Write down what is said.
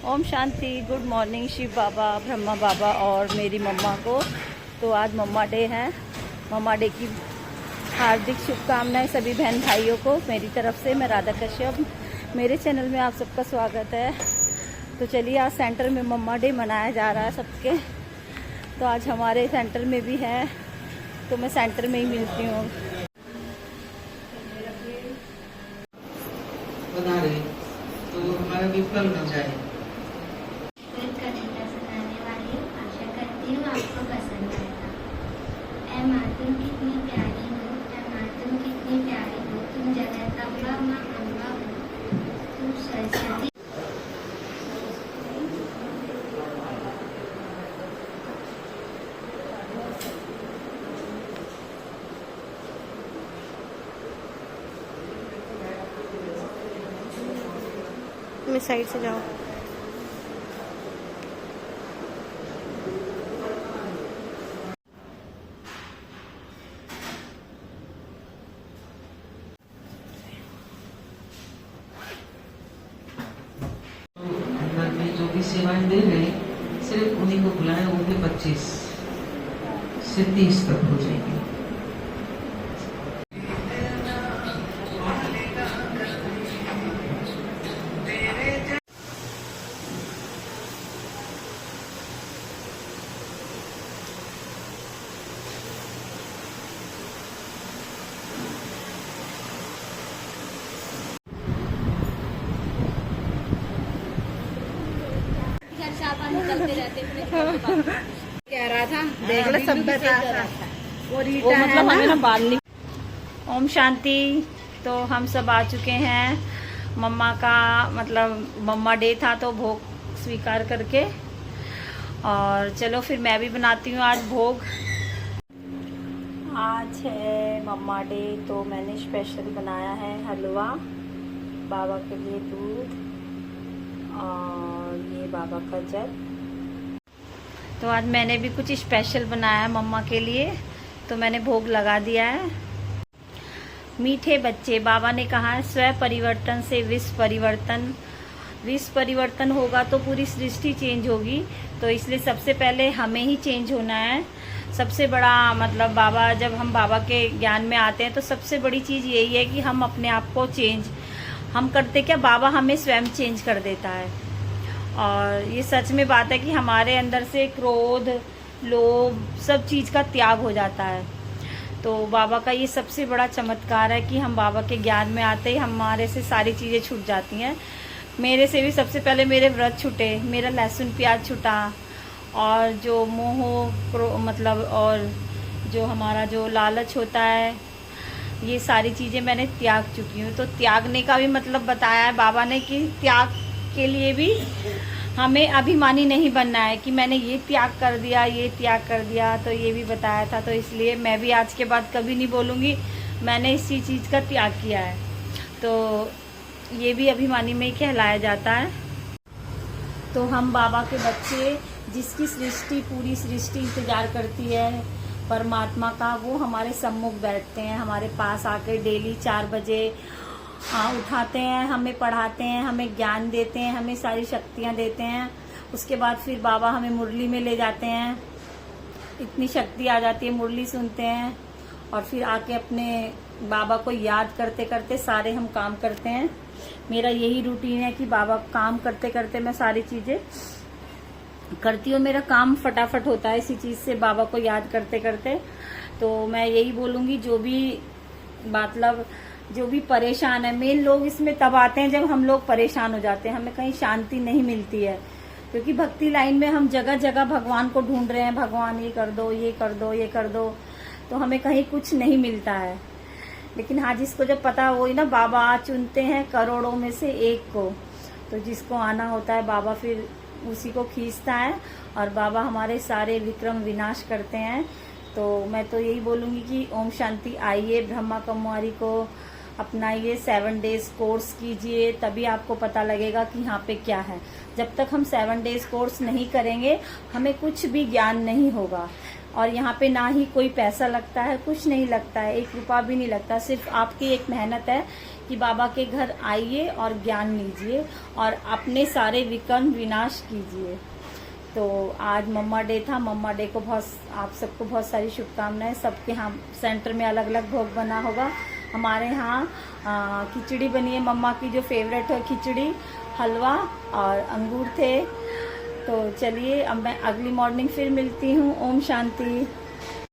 Om Shanti. Good morning Shiv बाबा, ब्रह्मा बाबा और मेरी मम्मा को। तो आज मम्मा डे है। मम्मा डे की हार्दिक शुभकामनाएं सभी बहन भाइयों को मेरी तरफ से। मैं राधा कश्यप, मेरे चैनल में आप सबका स्वागत है। तो चलिए, आज सेंटर में मम्मा डे मनाया जा रहा है सबके। तो आज हमारे सेंटर में भी है, तो मैं सेंटर में ही मिलती हूँ। बना रहे तो हमारा विफल न जाए। कविता सुनाने वाली हूँ, आशा करती हूँ आपको पसंद आएगा। ऐ माँ तुम कितनी प्यारी हो, ऐ माँ तुम कितनी प्यारी हो, तुम जगदम्बा माँ अम्बा हो, तुम सरस्वती। मैं साइड से जाओ। अंदर में जो भी सेवाएं दे रहे हैं, सिर्फ उन्हीं को बुलाएं। वो भी 25 से 30 तक हो जाएंगे। कह रहा था देख लो सब बता वो मतलब हमें ना बाल नहीं। ओम शांति। तो हम सब आ चुके हैं। मम्मा का मतलब मम्मा डे था, तो भोग स्वीकार करके। और चलो फिर मैं भी बनाती हूँ आज भोग। आज है मम्मा डे, तो मैंने स्पेशल बनाया है हलवा। बाबा के लिए दूध और ये बाबा का जल। तो आज मैंने भी कुछ स्पेशल बनाया मम्मा के लिए, तो मैंने भोग लगा दिया है। मीठे बच्चे, बाबा ने कहा है स्व परिवर्तन से विश्व परिवर्तन। विश्व परिवर्तन होगा तो पूरी सृष्टि चेंज होगी। तो इसलिए सबसे पहले हमें ही चेंज होना है। सबसे बड़ा मतलब बाबा, जब हम बाबा के ज्ञान में आते हैं तो सबसे बड़ी चीज़ यही है कि हम अपने आप को चेंज हम करते क्या, बाबा हमें स्वयं चेंज कर देता है। और ये सच में बात है कि हमारे अंदर से क्रोध, लोभ, सब चीज़ का त्याग हो जाता है। तो बाबा का ये सबसे बड़ा चमत्कार है कि हम बाबा के ज्ञान में आते ही हमारे से सारी चीज़ें छूट जाती हैं। मेरे से भी सबसे पहले मेरे व्रत छूटे, मेरा लहसुन प्याज छूटा, और जो मोह मतलब और जो हमारा जो लालच होता है, ये सारी चीज़ें मैंने त्याग चुकी हूँ। तो त्यागने का भी मतलब बताया है बाबा ने कि त्याग के लिए भी हमें अभिमानी नहीं बनना है कि मैंने ये त्याग कर दिया, ये त्याग कर दिया। तो ये भी बताया था। तो इसलिए मैं भी आज के बाद कभी नहीं बोलूँगी मैंने इसी चीज़ का त्याग किया है। तो ये भी अभिमानी में ही कहलाया जाता है। तो हम बाबा के बच्चे, जिसकी सृष्टि पूरी सृष्टि इंतजार करती है परमात्मा का, वो हमारे सम्मुख बैठते हैं, हमारे पास आकर डेली 4 बजे उठाते हैं, हमें पढ़ाते हैं, हमें ज्ञान देते हैं, हमें सारी शक्तियाँ देते हैं। उसके बाद फिर बाबा हमें मुरली में ले जाते हैं। इतनी शक्ति आ जाती है, मुरली सुनते हैं और फिर आके अपने बाबा को याद करते करते सारे हम काम करते हैं। मेरा यही रूटीन है कि बाबा काम करते करते मैं सारी चीज़ें करती हूँ। मेरा काम फटाफट होता है इसी चीज़ से, बाबा को याद करते करते। तो मैं यही बोलूँगी, जो भी मतलब जो भी परेशान है, मेन लोग इसमें तब आते हैं जब हम लोग परेशान हो जाते हैं, हमें कहीं शांति नहीं मिलती है। क्योंकि भक्ति लाइन में हम जगह जगह भगवान को ढूंढ रहे हैं, भगवान ये कर दो, ये कर दो, ये कर दो, तो हमें कहीं कुछ नहीं मिलता है। लेकिन हाँ, जिसको जब पता, वही ना, बाबा चुनते हैं करोड़ों में से एक को। तो जिसको आना होता है बाबा फिर उसी को खींचता है, और बाबा हमारे सारे विक्रम विनाश करते हैं। तो मैं तो यही बोलूँगी कि ओम शांति। आइए, ब्रह्मा कुमारी को अपनाइए, 7 डेज कोर्स कीजिए, तभी आपको पता लगेगा कि यहाँ पे क्या है। जब तक हम 7 डेज कोर्स नहीं करेंगे, हमें कुछ भी ज्ञान नहीं होगा। और यहाँ पे ना ही कोई पैसा लगता है, कुछ नहीं लगता है, 1 रुपया भी नहीं लगता। सिर्फ आपकी एक मेहनत है कि बाबा के घर आइए और ज्ञान लीजिए और अपने सारे विकर्म विनाश कीजिए। तो आज मम्मा डे था। मम्मा डे को आप सबको बहुत सारी शुभकामनाएं। सबके यहाँ सेंटर में अलग अलग भोग बना होगा। हमारे यहाँ खिचड़ी बनी है, मम्मा की जो फेवरेट है, खिचड़ी, हलवा और अंगूर थे। तो चलिए अब मैं अगली मॉर्निंग फिर मिलती हूँ। ओम शांति।